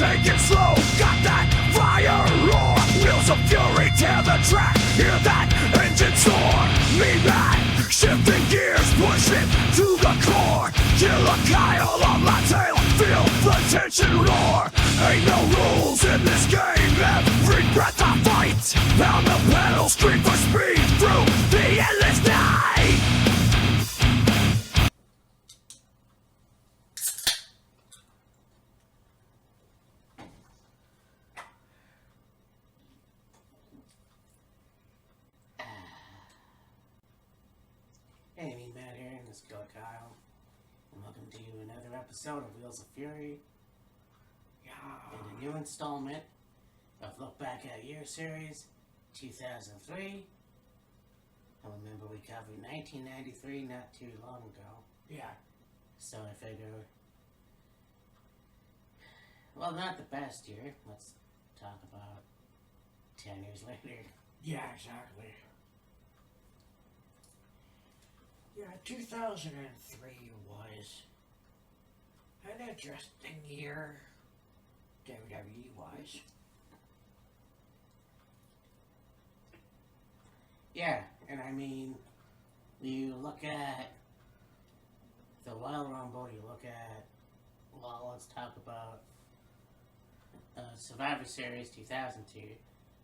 take it slow. Got that fire roar. Wheels of fury tear the track. Hear that engine soar. Me mad, shifting gears, push it to the core. Killer Kyle on my tail, feel the tension roar. Ain't no rules in this game, every breath I fight. Pound the pedal, scream for speed through the endless night. Hey, me Matt here, and this is Killer Kyle, and welcome to another episode of Wheels of Fury. In a new installment of Look Back at Year Series 2003. I remember we covered 1993 not too long ago. Yeah. So I figure, well, not the best year. Let's talk about 10 years later. Yeah, exactly. Yeah, 2003 was an interesting year, WWE-wise. Yeah, and I mean, you look at the Royal Rumble, you look at, well, let's talk about Survivor Series 2002,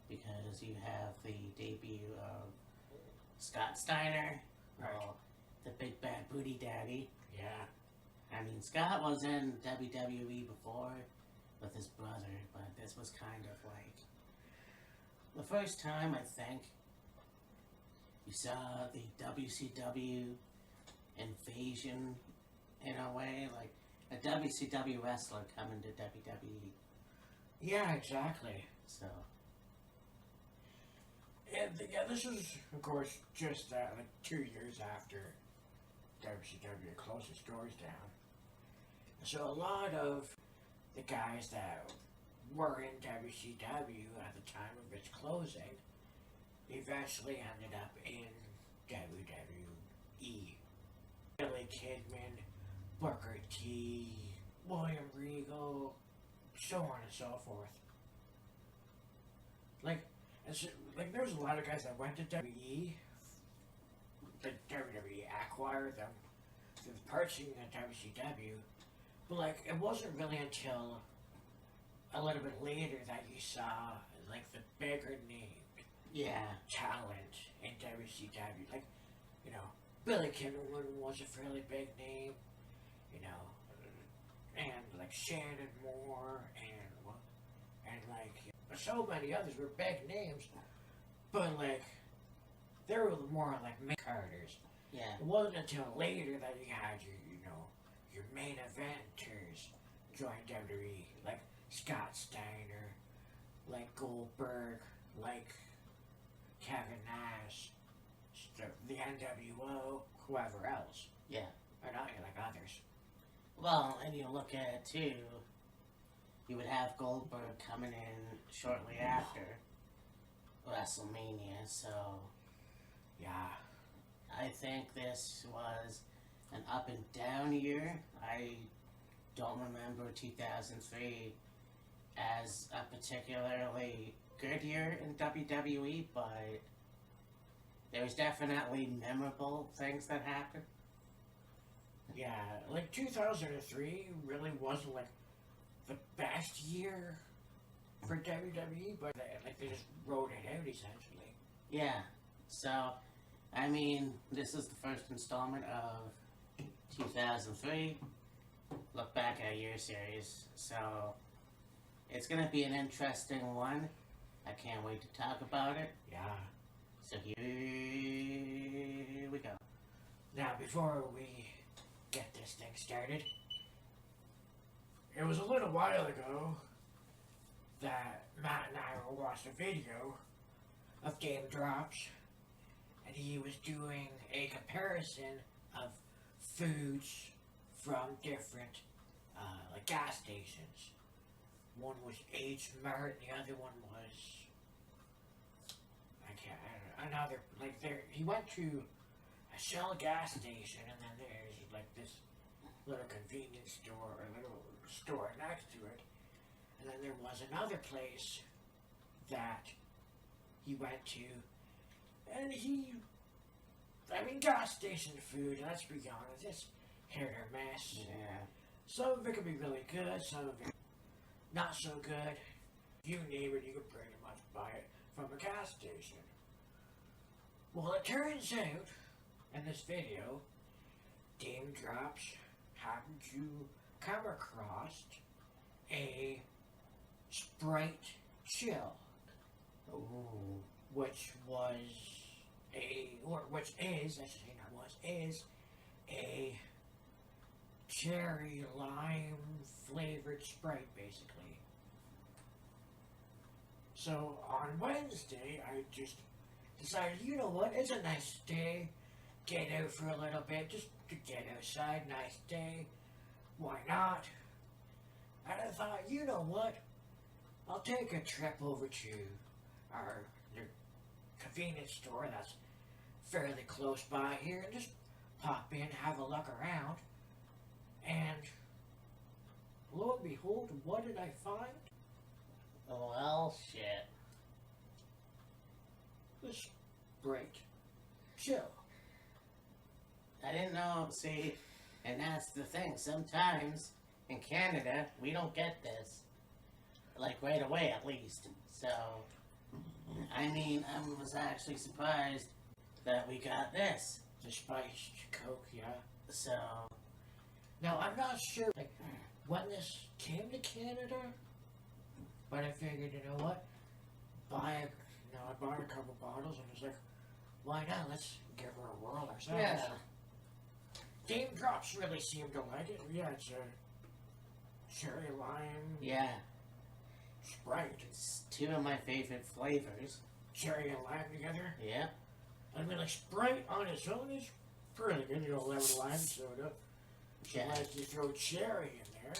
because you have the debut of Scott Steiner, well, the big bad booty daddy. Yeah. I mean, Scott was in WWE before with his brother, but this was kind of like the first time, I think, you saw the WCW invasion in a way, like a WCW wrestler coming to WWE. Yeah, exactly. So, And yeah, this was, of course, just like 2 years after WCW closed its doors down. So a lot of the guys that were in WCW at the time of its closing eventually ended up in WWE. Billy Kidman, Booker T, William Regal, so on and so forth. Like there's a lot of guys that went to WWE. The WWE acquired them through purchasing the WCW, but like it wasn't really until a little bit later that you saw like the bigger name talent in WCW. Like, you know, Billy Kidman was a fairly big name, you know, and like Shannon Moore and like so many others were big names, but like they were more like main Carters. yeah. It wasn't until later that you had your main eventers join WWE, like Scott Steiner, like Goldberg, like Kevin Nash, the NWO, whoever else. Yeah. Or not like others. Well, and you look at it too, you would have Goldberg coming in shortly after WrestleMania, so Yeah. I think this was an up and down year. I don't remember 2003 as a particularly good year in WWE, but there's definitely memorable things that happened. Yeah, like 2003 really wasn't like the best year for WWE, but like they just wrote it out essentially. Yeah, so, I mean, this is the first installment of 2003 Look Back at Year Series, so it's going to be an interesting one. I can't wait to talk about it. Yeah. So here we go. Now, before we get this thing started, it was a little while ago that Matt and I watched a video of Game Drops, and he was doing a comparison of foods from different like gas stations. One was H Mart, the other one was another, like there. He went to a Shell gas station, and then there's like this little convenience store or little store next to it, And then there was another place that he went to, and gas station food, let's be honest, it's hit or miss. Yeah. Some of it can be really good, some of it not so good. You name it, you can pretty much buy it from a gas station. Well, it turns out, in this video, Dame Drops happened to come across a Sprite Chill, Ooh. which is a cherry lime flavored Sprite, basically. So on Wednesday, I just decided, you know what, it's a nice day, get out for a little bit, just to get outside, nice day, why not? And I thought, you know what, I'll take a trip over to the convenience store that's fairly close by here and just pop in, have a look around, and lo and behold, what did I find? Well, shit. This Sprite Chill. I didn't know, see, and that's the thing. Sometimes in Canada, we don't get this. Like right away, at least. So, I mean, I was actually surprised that we got this. The spiced Coke, yeah. So, Now, I'm not sure, like, when this came to Canada, but I figured, you know what, I bought a couple bottles and was like, why not? Let's give her a whirl ourselves. yeah. Dame Drops really seemed to like it. Yeah, it's a cherry lime Yeah. Sprite. It's two of my favorite flavors. Cherry and lime together. Yeah. I mean, like, Sprite on its own is pretty good. You know, lemon lime soda. So, Yeah. like, you throw cherry in there.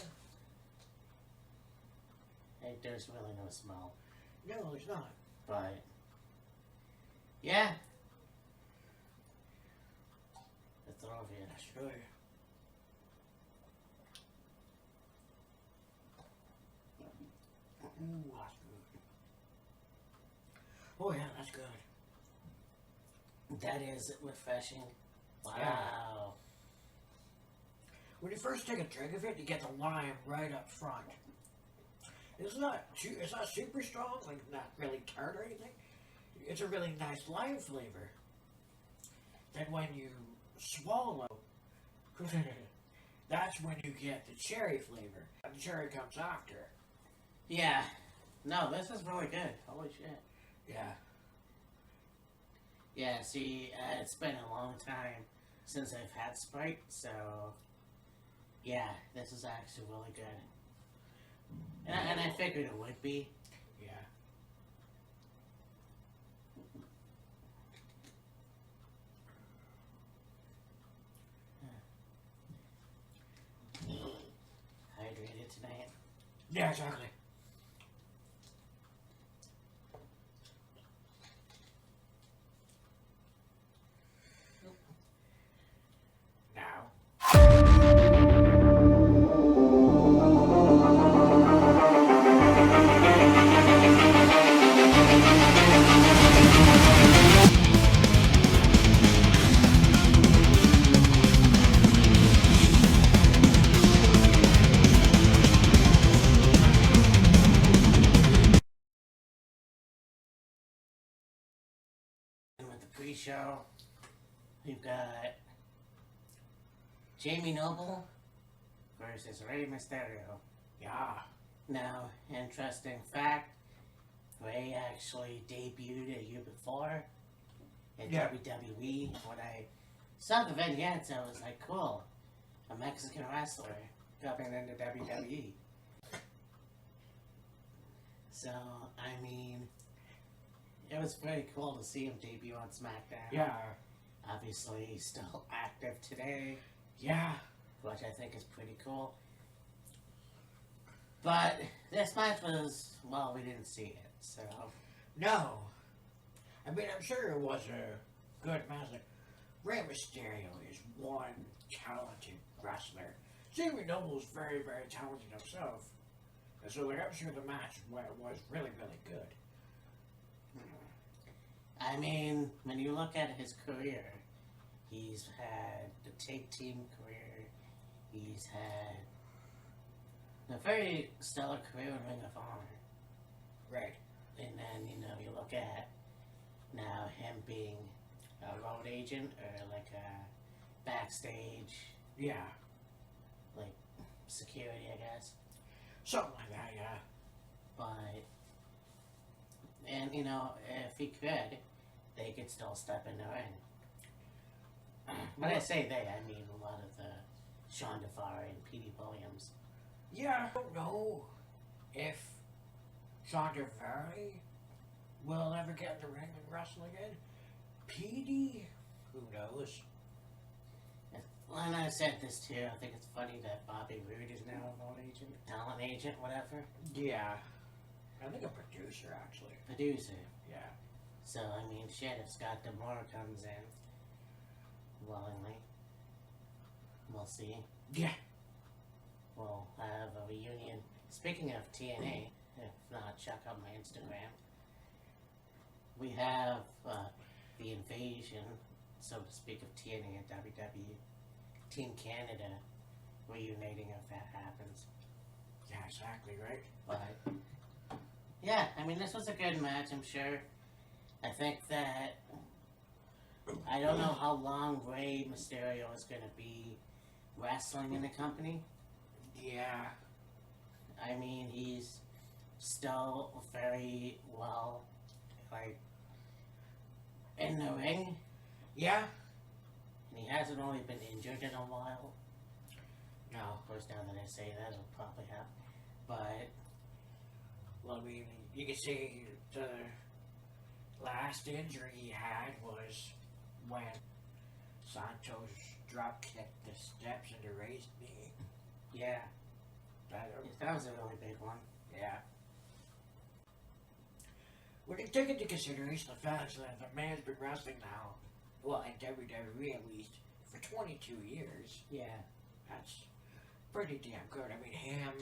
Hey, there's really no smell. No, it's not. But, yeah. It's all here. That's good. Ooh, that's good. Oh, yeah, that's good. That is refreshing. Wow. Yeah. When you first take a drink of it, you get the lime right up front. It's not super strong, like not really tart or anything. It's a really nice lime flavor. Then when you swallow, that's when you get the cherry flavor. The cherry comes after. Yeah. No, this is really good. Holy shit. Yeah. Yeah, see, it's been a long time since I've had Sprite, so yeah, this is actually really good. And I figured it would be. Yeah. Hydrated tonight. Yeah, exactly. Now. And with the pre-show, we've got Jamie Noble versus Rey Mysterio. Yeah. Now, interesting fact, Rey actually debuted a year before in Yeah. WWE. When I saw the vignettes, I was like, cool, a Mexican wrestler coming into WWE. So, I mean, it was pretty cool to see him debut on SmackDown. Yeah. Obviously, he's still active today, Yeah. which I think is pretty cool. But this match was, well, we didn't see it, so. No. I mean, I'm sure it was a good match. Like, Rey Mysterio is one talented wrestler. Jamie Noble's very, very talented himself. So like, I'm sure the match was really, really good. I mean, when you look at his career, he's had the tag team career, he's had a very stellar career in Ring of Honor. Right. And then, you look at now him being a road agent or like a backstage, Yeah. like security, I guess. Something like that, yeah. But, and if he could, they could still step in the ring. When I say they, I mean a lot of the Sean DeFari and Petey Williams. Yeah, I don't know if Sean DeFari will ever get in the ring and wrestle again. Petey, who knows? And I said this too, I think it's funny that Bobby Roode is now a road agent, talent agent, whatever. Yeah. I think a producer, actually. Producer. Yeah. So, I mean, shit, if Scott D'Amore comes in willingly, we'll see. Yeah. We'll have a reunion. Speaking of TNA, if not, check out my Instagram. We have the invasion, so to speak, of TNA and WWE. Team Canada reuniting if that happens. Yeah, exactly, right? But, yeah, I mean, this was a good match, I'm sure. I think that I don't know how long Rey Mysterio is going to be wrestling in the company. Yeah. I mean, he's still very well, like, in the ring. Yeah? And he hasn't only been injured in a while. No. Of course, now that I say that, it'll probably happen. But, Well, I mean, you can see the last injury he had was when Santos drop kicked the steps into Rey's knee. yeah, That, that was a really big one. yeah. When you take into consideration the fact that the man's been wrestling now, well, in WWE at least, for 22 years, Yeah. that's pretty damn good. I mean, him,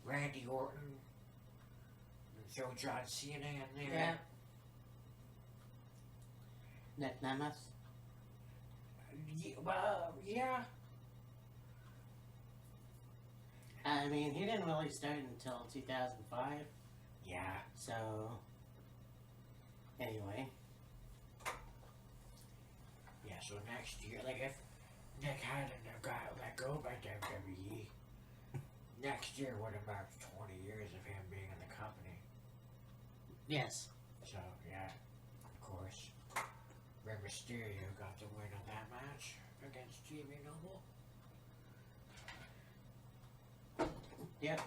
Randy Orton, Joe John Cena in there. Yeah. Nick Nemeth. Well, yeah. I mean, he didn't really start until 2005. Yeah. So, anyway. Yeah, so next year, like if Nick hadn't have got let go by WWE, next year would have marked 20 years of him being in the company. Yes. So, yeah, of course, Rey Mysterio got the win on that match against Jamie Noble. Yep.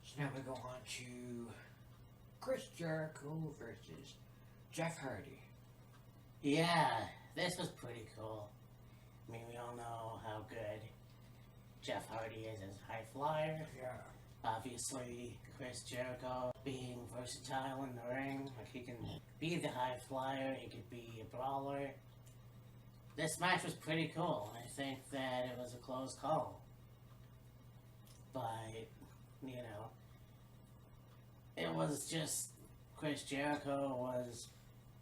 So now we go on to Chris Jericho versus Jeff Hardy. Yeah, this was pretty cool. I mean, we all know how good Jeff Hardy is as a high flyer. Yeah. Obviously, Chris Jericho being versatile in the ring. Like, he can be the high flyer, he could be a brawler. This match was pretty cool, and I think that it was a close call. But, you know, it was just Chris Jericho was,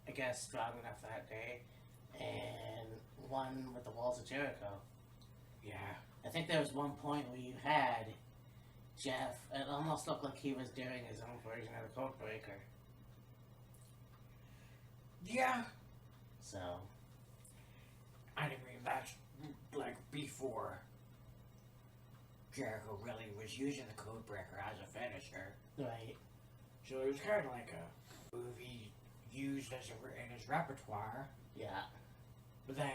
I guess, strong enough that day and won with the Walls of Jericho. Yeah. I think there was one point where you had Jeff, it almost looked like he was doing his own version of the Code Breaker. Yeah. So, I mean, that's like before Jericho really was using the Code Breaker as a finisher. right. So it was kind of like a move he used as in his repertoire. Yeah. But then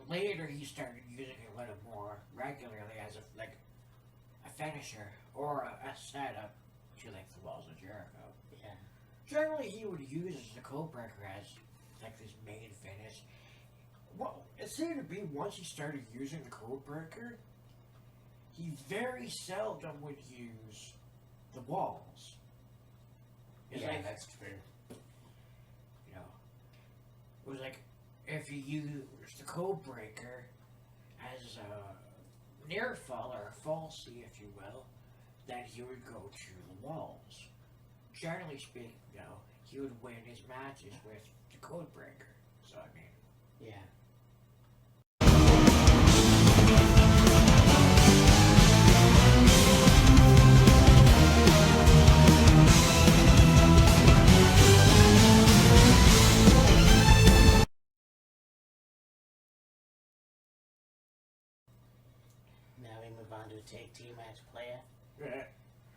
later he started using it a little more regularly as a finisher or a setup to like the Walls of Jericho. Yeah. Generally he would use the Code Breaker as like his main finish. Well, it seemed to be once he started using the Code Breaker, he very seldom would use the walls. It's Yeah, like, that's true. you know, it was like if you used the code breaker as a near fall or a falsie, if you will, then he would go to the walls. Generally speaking, he would win his matches with the code breaker. So I mean, Yeah. Now we move on to a tag team match player.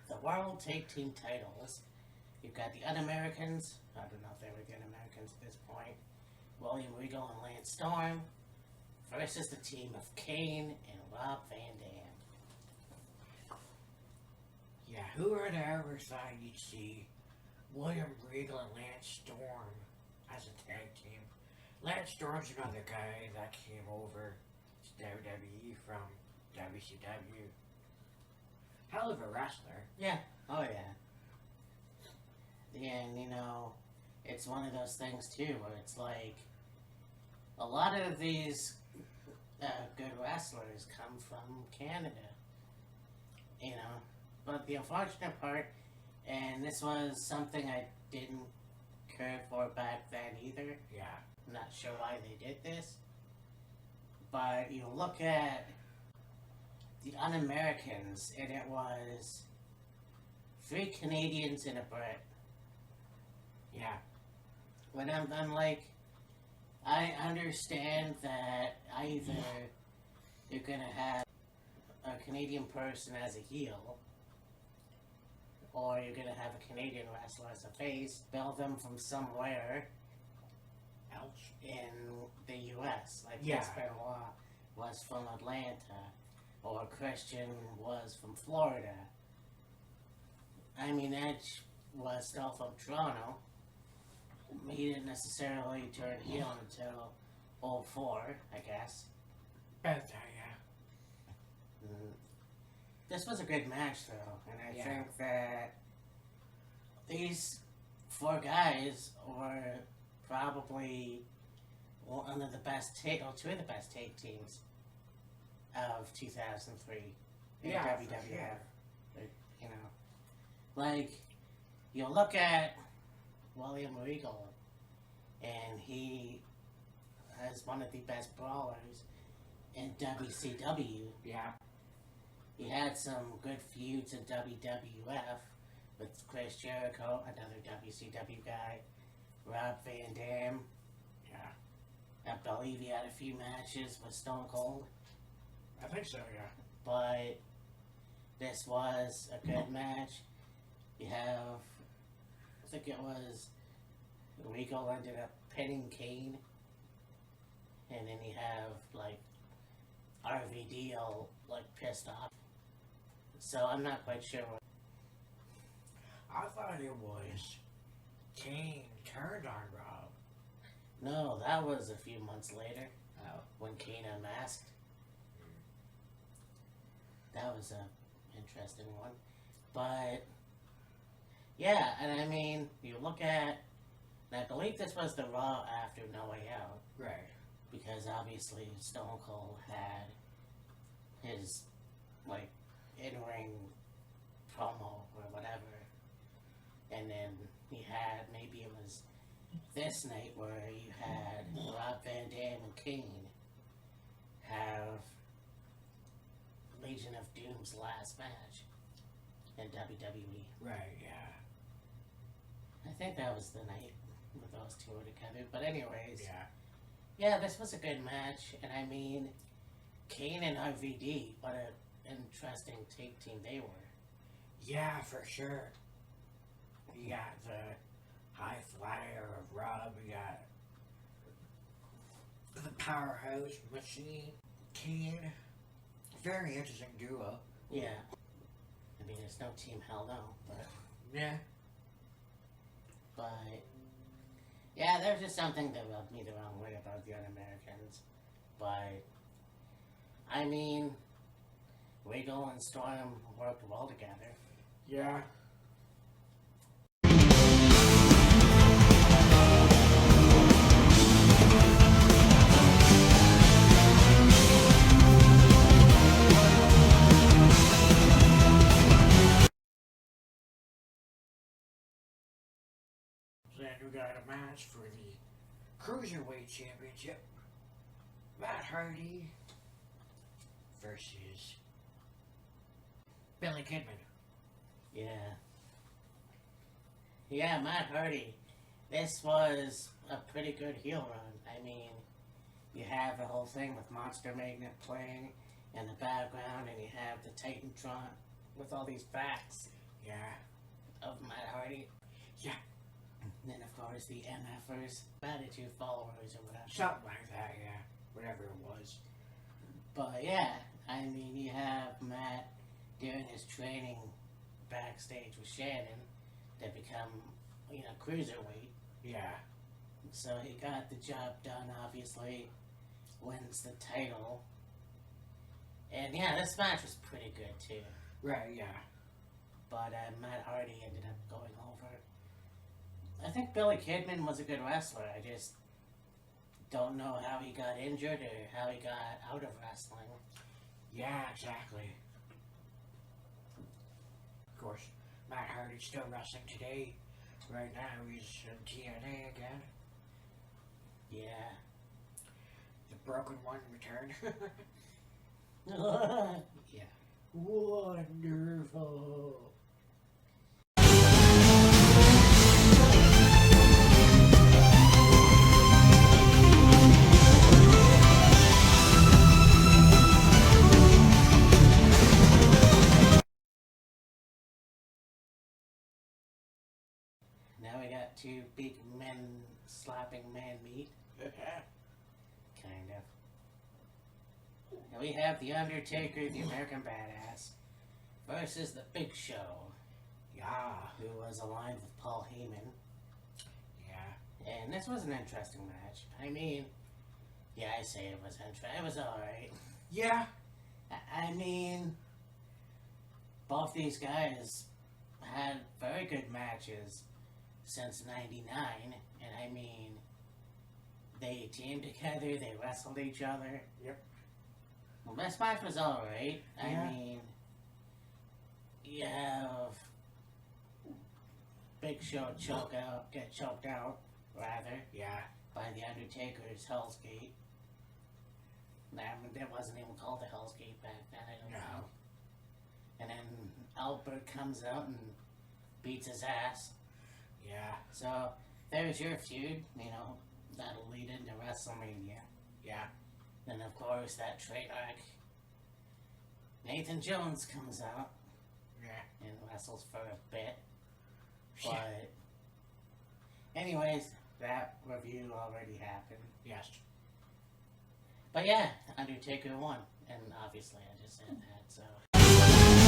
The World Tag Team titles. You've got the Un-Americans. I don't know if they were the Un-Americans at this point. William Regal and Lance Storm versus the team of Kane and Rob Van Dam. yeah, who would ever thought you'd see William Regal and Lance Storm as a tag team? Lance Storm's another guy that came over to WWE from WCW. Hell of a wrestler. Yeah. Oh, yeah. And, it's one of those things, too, where it's like a lot of these good wrestlers come from Canada. But the unfortunate part, and this was something I didn't care for back then either. Yeah. I'm not sure why they did this. But you look at the Un-Americans, and it was 3 Canadians and a Brit. Yeah. When I'm like, I understand that either you're gonna have a Canadian person as a heel, or you're gonna have a Canadian wrestler as a face, build them from somewhere Else. in the U.S. Like Yeah. Vince Benoit was from Atlanta, or Christian was from Florida. I mean, Edge was still from Toronto. He didn't necessarily turn heel until 04, I guess. About that, yeah. This was a good match, though, and I Yeah. think that these 4 guys were probably one of the best, or 2 of the best tag teams of 2003 in Yeah, for WWF. sure. Like, you look at William Regal, and he is one of the best brawlers in WCW. Yeah. He had some good feuds in WWF with Chris Jericho, another WCW guy, Rob Van Dam. Yeah. I believe he had a few matches with Stone Cold, I think so, yeah. but this was a good match. You have, I think it was, Regal ended up pinning Kane, and then you have, like, RVD all, like, pissed off. So I'm not quite sure what. I thought it was Kane turned on Rob. No, that was a few months later Oh. when Kane unmasked. That was a interesting one. But, yeah, and I mean, you look at, and I believe this was the Raw after No Way Out, Right. because obviously Stone Cold had his, like, in-ring promo or whatever, and then he had, maybe it was this night where you had Rob Van Dam and Kane have Legion of Doom's last match in WWE. Right, yeah. I think that was the night where those 2 were together. But anyways, Yeah. yeah, this was a good match. And I mean, Kane and RVD, what an interesting tag team they were. Yeah, for sure. You got the high flyer of Rob, you got the powerhouse machine, Kane. Very interesting duo. Yeah. I mean, it's no Team Hell No, but Yeah. yeah, there's just something that rubbed me the wrong way about the Un-Americans. But I mean, Regal and Storm worked well together. Yeah. Then we got a match for the Cruiserweight Championship. Matt Hardy versus Billy Kidman. Yeah. Yeah, Matt Hardy. This was a pretty good heel run. I mean, you have the whole thing with Monster Magnet playing in the background, and you have the Titantron with all these facts Yeah. of Matt Hardy. Yeah. And then, of course, the MFers, Attitude followers, or whatever. Something like that, yeah. Whatever it was. But yeah, I mean, you have Matt doing his training backstage with Shannon to become, cruiserweight. Yeah. So he got the job done, obviously, wins the title. And yeah, this match was pretty good too. Right, yeah. But Matt Hardy ended up going over. I think Billy Kidman was a good wrestler. I just don't know how he got injured or how he got out of wrestling. Yeah, exactly. Of course, Matt Hardy's still wrestling today. Right now, he's in TNA again. Yeah. The Broken One returned. Yeah. Wonderful. Now we got two big men slapping man meat. Kind of. Now we have The Undertaker, the American Badass, versus The Big Show, Yeah. who was aligned with Paul Heyman. Yeah. And this was an interesting match. I mean, yeah, I say it was interesting. It was alright. Yeah. I mean, both these guys had very good matches since '99, and I mean, they teamed together, they wrestled each other. Yep. Well, this match was alright. Yeah. I mean, you have Big Show get choked out, rather, Yeah. by the Undertaker's Hell's Gate. That wasn't even called the Hell's Gate back then, I don't know. And then Albert comes out and beats his ass. Yeah. So, there's your feud, that'll lead into WrestleMania. Yeah. Then, of course, that train wreck, Nathan Jones comes out Yeah. and wrestles for a bit. But, anyways, that review already happened. Yes. But yeah, Undertaker won. And obviously, I just said that, so.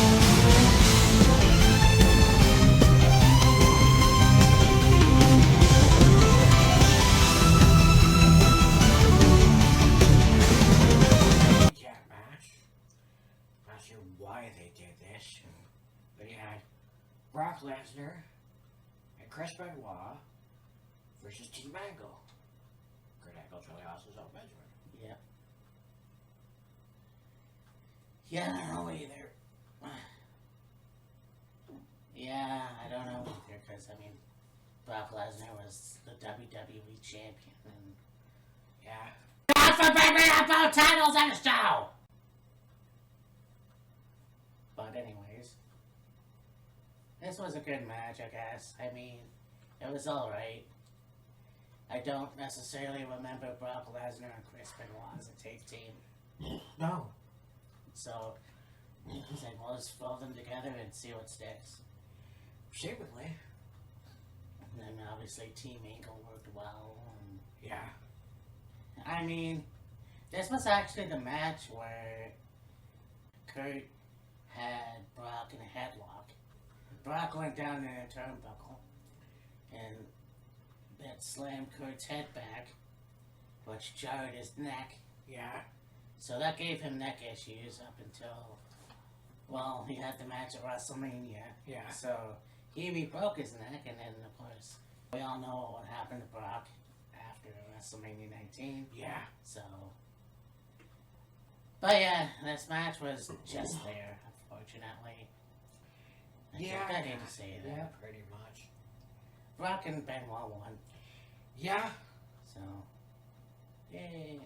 Cat match. Not sure why they did this, but you had Brock Lesnar and Chris Benoit versus Team Angle. Kurt Angle's really awesome, so Benjamin. Yeah. Yeah, I don't know either. Yeah, I don't know either, because, Brock Lesnar was the WWE champion, and... Yeah. God forbid me about titles on the show! But anyways, this was a good match, I guess. It was alright. I don't necessarily remember Brock Lesnar and Chris Benoit as a tag team. No. So, it's like, well, let's throw them together and see what sticks. Seemingly. And then obviously Team Angle worked well. And, Yeah. this was actually the match where Kurt had Brock in a headlock. Brock went down in a turnbuckle and that slammed Kurt's head back, which jarred his neck. Yeah. So that gave him neck issues up until Well, he had the match at WrestleMania. Yeah. So he broke his neck, and then of course we all know what happened to Brock after WrestleMania 19. Yeah. So, but yeah, this match was just there, unfortunately. Yeah. I hate to say that. Yeah, pretty much. Brock and Benoit won. Yeah. So, yay.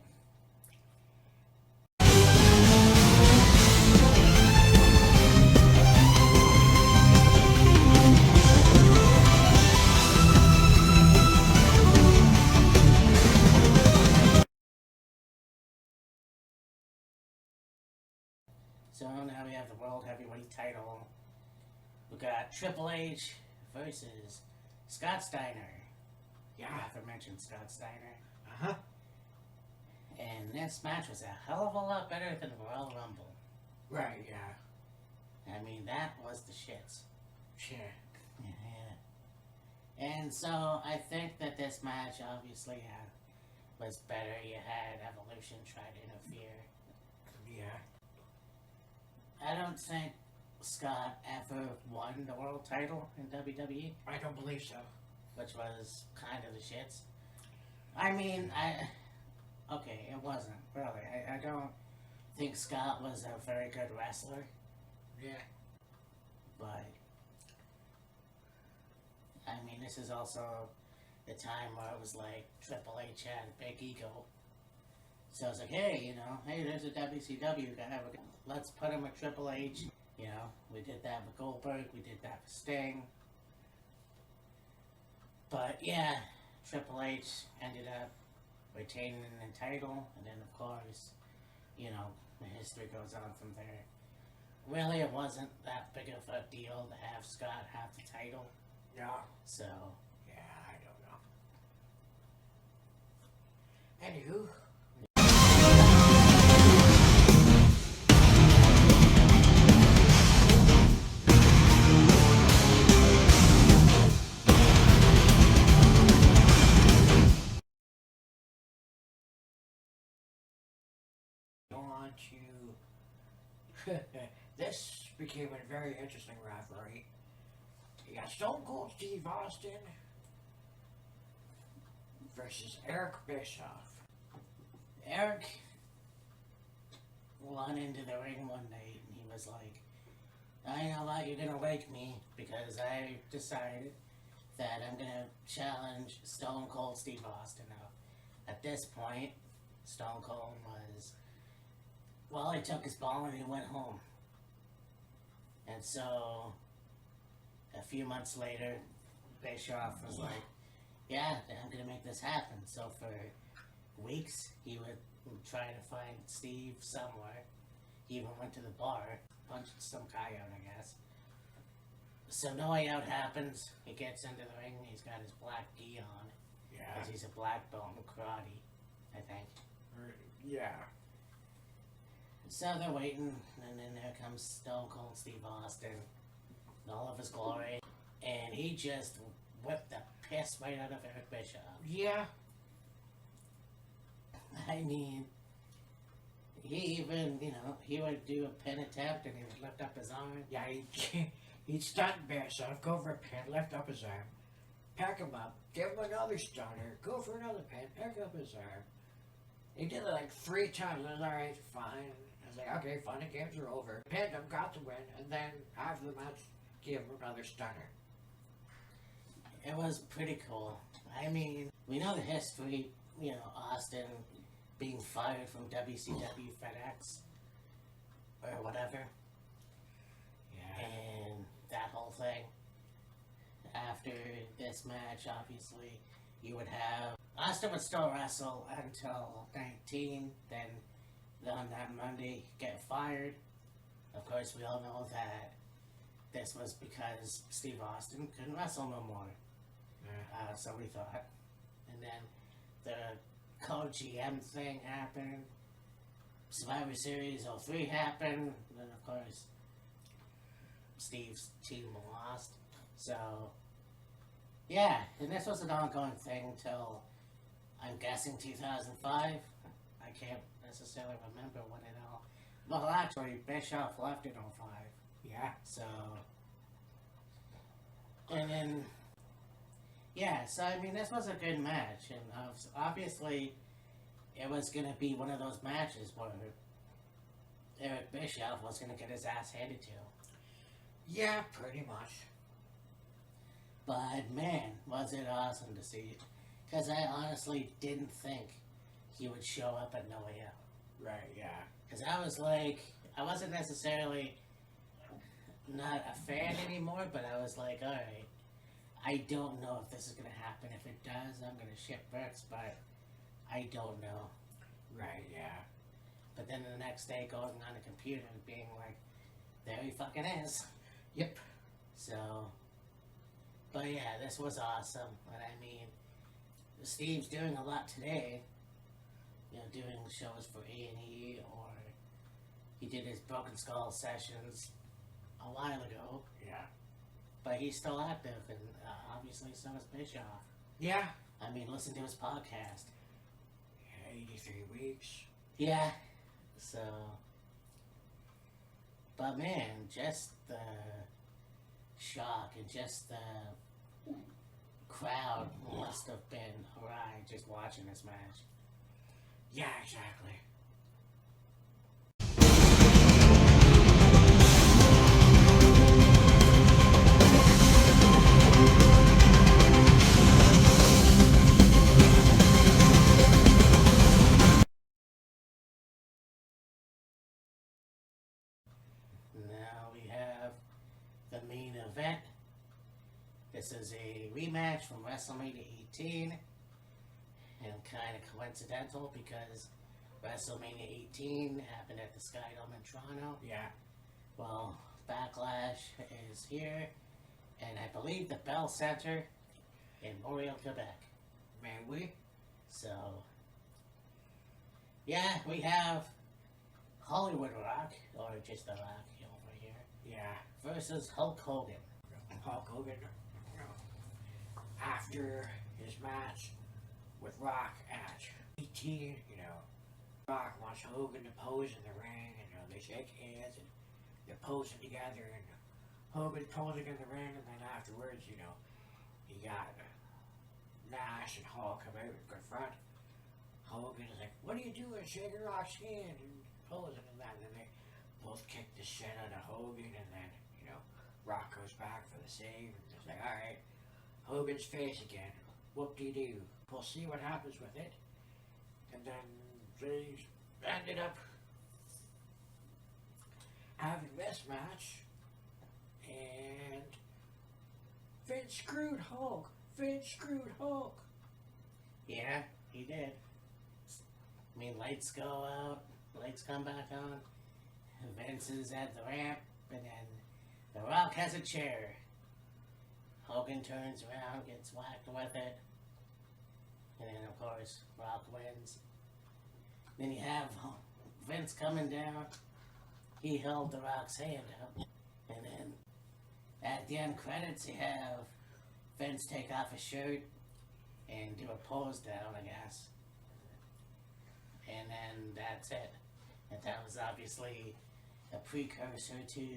So now we have the World Heavyweight title. We got Triple H versus Scott Steiner. Yeah. I aforementioned Scott Steiner. Uh-huh. And this match was a hell of a lot better than the Royal Rumble. Right, yeah. I mean, that was the shits. Sure. Yeah. And so I think that this match obviously was better. You had Evolution try to interfere. Yeah. I don't think Scott ever won the world title in WWE, I don't believe so. which was kind of the shits. I mean, okay, it wasn't really. I don't think Scott was a very good wrestler, Yeah. but I mean, this is also the time where it was like Triple H had a big ego. So it's like, hey, hey, there's a WCW guy. Let's put him with Triple H. We did that with Goldberg. We did that with Sting. But yeah, Triple H ended up retaining the title, and then of course, the history goes on from there. Really, it wasn't that big of a deal to have Scott have the title. Yeah. So Yeah, I don't know. Anywho. On to this became a very interesting rivalry. You got Stone Cold Steve Austin versus Eric Bischoff. Eric went into the ring one night and he was like, I know that you're gonna wake me because I decided that I'm gonna challenge Stone Cold Steve Austin. Now, at this point, Stone Cold was, well, he took his ball and he went home. And so, a few months later, Bischoff was like, yeah, I'm gonna make this happen. So for weeks, he would try to find Steve somewhere. He even went to the bar, punched some guy out, I guess. So No Way Out happens. He gets into the ring. He's got his black gi on. Yeah. Because he's a black belt in karate, I think. Yeah. So they're waiting, and then there comes Stone Cold Steve Austin in all of his glory. And he just whipped the piss right out of Eric Bischoff. Yeah. I mean, he even, he would do a pin attempt and he would lift up his arm. Yeah, he'd stun Bischoff, go for a pin, lift up his arm, pack him up, give him another stunner, go for another pin, pick up his arm. He did it like 3 times. I was alright, fine. I was like, okay, fun, the games are over. Pinned him, got the win, and then after the match, give him another stunner. It was pretty cool. I mean, we know the history, Austin being fired from WCW FedEx or whatever. Yeah. And that whole thing. After this match, obviously, you would have Austin would still wrestle until 19, then on that Monday get fired. Of course, we all know that this was because Steve Austin couldn't wrestle no more. Yeah. So we thought. And then the co-GM thing happened. Survivor Series 03 happened. And then, of course, Steve's team lost. So, yeah. And this was an ongoing thing until, I'm guessing, 2005. I can't necessarily remember when it all Well, actually, Bischoff left in '05. Yeah. So, and then, yeah, so I mean, this was a good match, and obviously, it was gonna be one of those matches where Eric Bischoff was gonna get his ass handed to him. Yeah, pretty much. But man, was it awesome to see! Because I honestly didn't think he would show up at No Way Out. Right, yeah. Because I was like, I wasn't necessarily not a fan anymore, but I was like, alright, I don't know if this is going to happen. If it does, I'm going to ship bricks, but I don't know. Right, yeah. But then the next day, going on the computer and being like, there he fucking is. Yep. So, but yeah, this was awesome. And I mean, Steve's doing a lot today. You know, doing shows for A&E, or he did his Broken Skull sessions a while ago. Yeah. But he's still active, and obviously so is Bischoff. Yeah. I mean, listen to his podcast. 83 weeks. Yeah. So, but man, just the shock and just the crowd must have been hooray just watching this match. Yeah, exactly. Now we have the main event. This is a rematch from WrestleMania 18, and kind of coincidental because WrestleMania 18 happened at the Skydome in Toronto. Yeah. Well, Backlash is here, and I believe the Bell Center in Montreal, Quebec. Man, we? So, yeah, we have Hollywood Rock, or just the Rock over here, Yeah. versus Hulk Hogan. Hulk Hogan, after his match with Rock at 18, Rock wants Hogan to pose in the ring, and they shake hands and they're posing together, and Hogan posing in the ring, and then afterwards, you got Nash and Hulk come out and confront Hogan. Is like, "What are you doing? Shaking Rock's hand and posing and that." And then they both kick the shit out of Hogan, and then Rock goes back for the save, and it's like, all right, Hogan's face again. Whoop-de-doo. We'll see what happens with it. And then they ended up having this match, and Vince screwed Hulk. Vince screwed Hulk. Yeah, he did. I mean, lights go out, lights come back on, Vince is at the ramp, and then The Rock has a chair. Hogan turns around, gets whacked with it, and then of course Rock wins. Then you have Vince coming down. He held The Rock's hand up, and then at the end credits you have Vince take off his shirt and do a pose down, I guess. And then that's it. And that was obviously a precursor to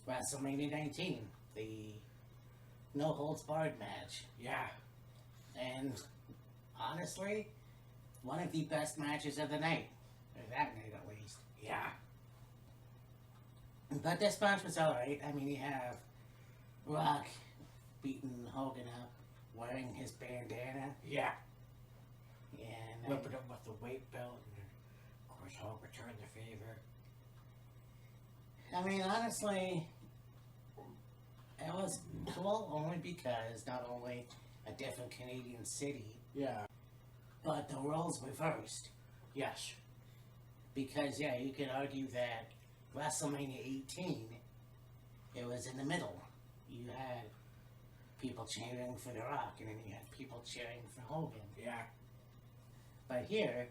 WrestleMania 19, the no holds barred match. Yeah. And honestly, one of the best matches of the night. Or that night at least. Yeah. But this match was alright. I mean, you have Rock beating Hogan up, wearing his bandana. Yeah. And Whipping him with the weight belt, and of course Hulk returned the favor. I mean, honestly, it was cool only because not only a different Canadian city, Yeah. but the roles reversed. Yes. Because, yeah, you could argue that WrestleMania 18, it was in the middle. You had people cheering for The Rock, and then you had people cheering for Hogan. Yeah. But here,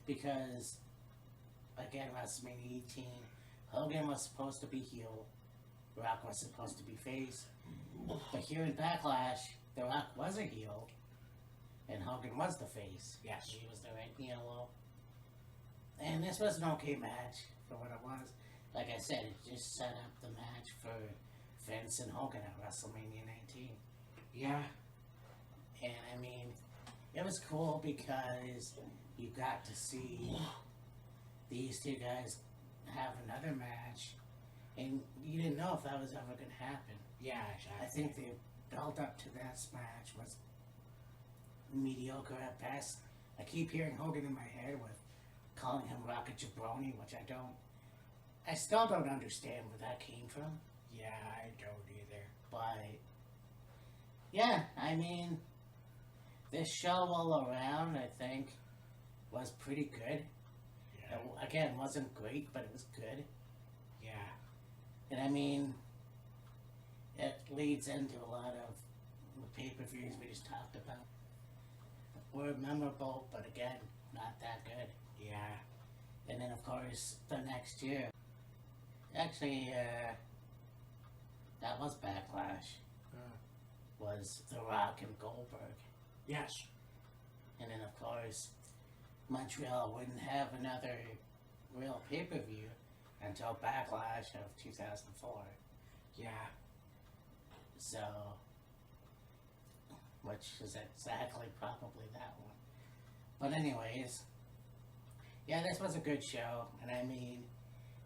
because, again, WrestleMania 18, Hogan was supposed to be heel, Rock was supposed to be face. But here in Backlash, The Rock was a heel, and Hogan was the face. Yes. He was the red and yellow. And this was an okay match for what it was. Like I said, it just set up the match for Vince and Hogan at WrestleMania 19. Yeah. And I mean, it was cool because you got to see these two guys have another match, and you didn't know if that was ever going to happen. Yeah, exactly. I think the build up to this match was mediocre at best. I keep hearing Hogan in my head with calling him Rocket Jabroni, which I still don't understand where that came from. Yeah, I don't either. But yeah, I mean, this show all around, I think, was pretty good. Yeah. It, again, wasn't great, but it was good. Yeah. And I mean, it leads into a lot of the pay-per-views we just talked about. Were memorable, but again, not that good. Yeah. And then, of course, the next year, actually, that was Backlash, was The Rock and Goldberg. Yes. And then, of course, Montreal wouldn't have another real pay-per-view until Backlash of 2004. Yeah. So, which is exactly probably that one. But anyways, yeah, this was a good show. And I mean,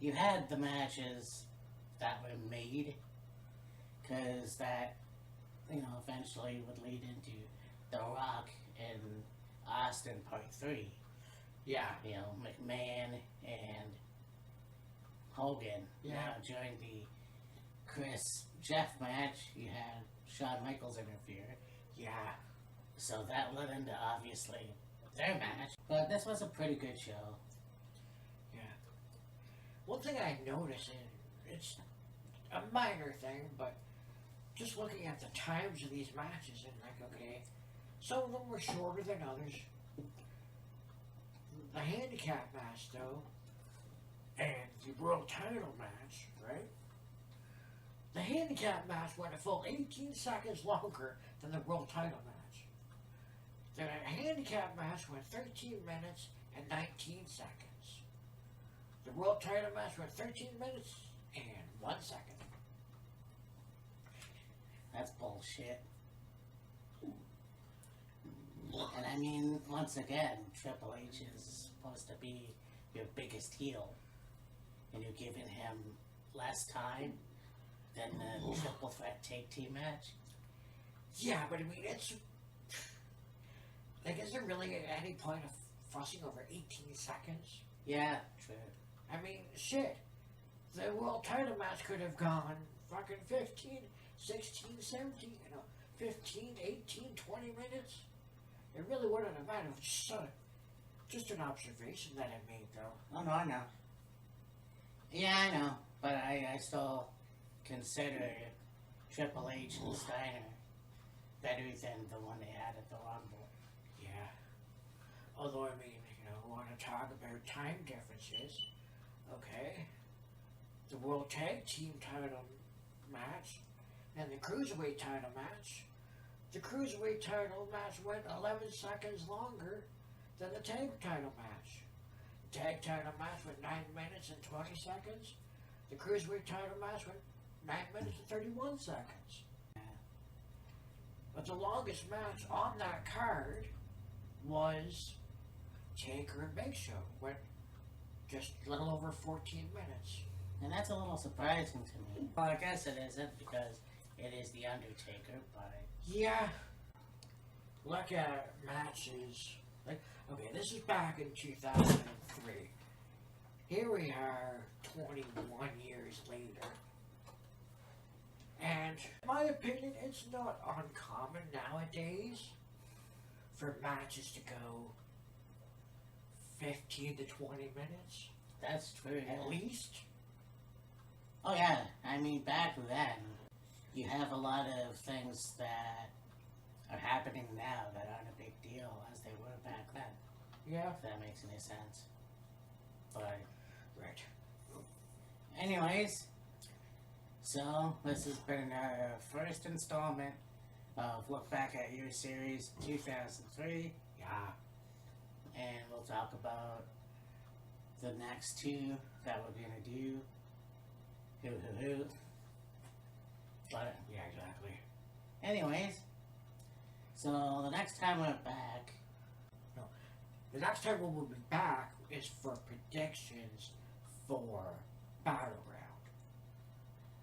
you had the matches that were made, because that, you know, eventually would lead into The Rock and Austin Part 3. Yeah. You know, McMahon and Hogan. Yeah. Now, during the Chris Jeff match, you had Shawn Michaels interfere. Yeah. So that led into, obviously, their match. But this was a pretty good show. Yeah. One thing I noticed, and it's a minor thing, but just looking at the times of these matches, and like, okay, some of them were shorter than others. The handicap match, though, and the world title match, right? The handicap match went a full 18 seconds longer than the world title match. The handicap match went 13 minutes and 19 seconds. The world title match went 13 minutes and 1 second. That's bullshit. And I mean, once again, Triple H is supposed to be your biggest heel, and you're giving him less time than the triple threat tag team match. Yeah, but I mean, it's like, is there really any point of fussing over 18 seconds? Yeah, true. I mean, shit. The world title match could have gone fucking 15, 16, 17, 15, 18, 20 minutes. It really wouldn't have mattered. Just an observation that I made, though. Oh, no, I know. Yeah, I know. But I still consider Triple H and Steiner better than the one they had at the Rumble. Yeah. Although, I mean, we want to talk about time differences. Okay. The World Tag Team title match and the Cruiserweight title match. The Cruiserweight title match went 11 seconds longer than the tag title match. The tag title match went 9 minutes and 20 seconds. The Cruiserweight title match went 9 minutes and 31 seconds. But the longest match on that card was Taker and Big Show. Went just a little over 14 minutes. And that's a little surprising to me. Well, I guess it isn't, because it is The Undertaker, but... Yeah. Look at matches. Like, okay, this is back in 2003. Here we are 21 years later. And in my opinion, it's not uncommon nowadays for matches to go 15 to 20 minutes. That's true. At least. Oh yeah, I mean, back then, you have a lot of things that are happening now that aren't a big deal as they were back then. Yeah. If that makes any sense. But, Right. anyways, so this has been our first installment of Look Back at Your Series 2003. Yeah. And we'll talk about the next two that we're gonna do. Who. But Yeah, exactly. anyways, so the next time we're back, The next time we will be back is for predictions for Battleground.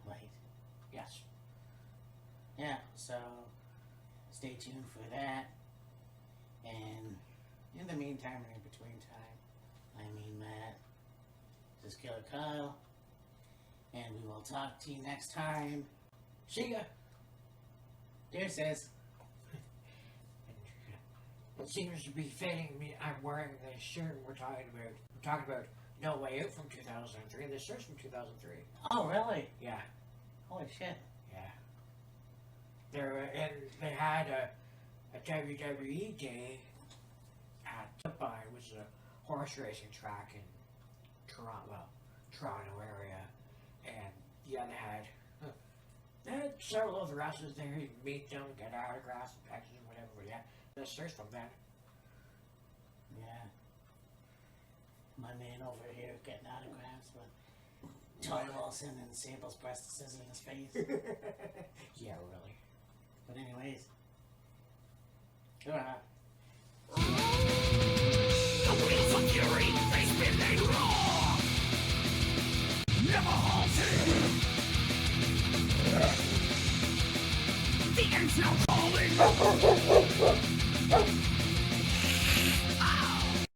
right? Yes. Yeah, so stay tuned for that. And in the meantime, or in between time, I mean Matt, this is Killer Kyle, and we will talk to you next time. See ya. Deuces. It seems to be fitting me. I'm wearing the shirt we're talking about. We're talking about No Way Out from 2003. This shirt's from 2003. Oh, really? Yeah, Holy shit. yeah. And they had a WWE day at Dubai, which is a horse racing track in Toronto area, and yeah, they had several of the wrestlers there. You can meet them, get autographs, packages, whatever. But yeah, the shirt's from then. Yeah. My man over here getting autographs with Tony Wilson and Sable's breastises in his face. Yeah, really. But anyways. Goodbye. The wheels of fury, they spin, they roar. Never halting. The end's now calling.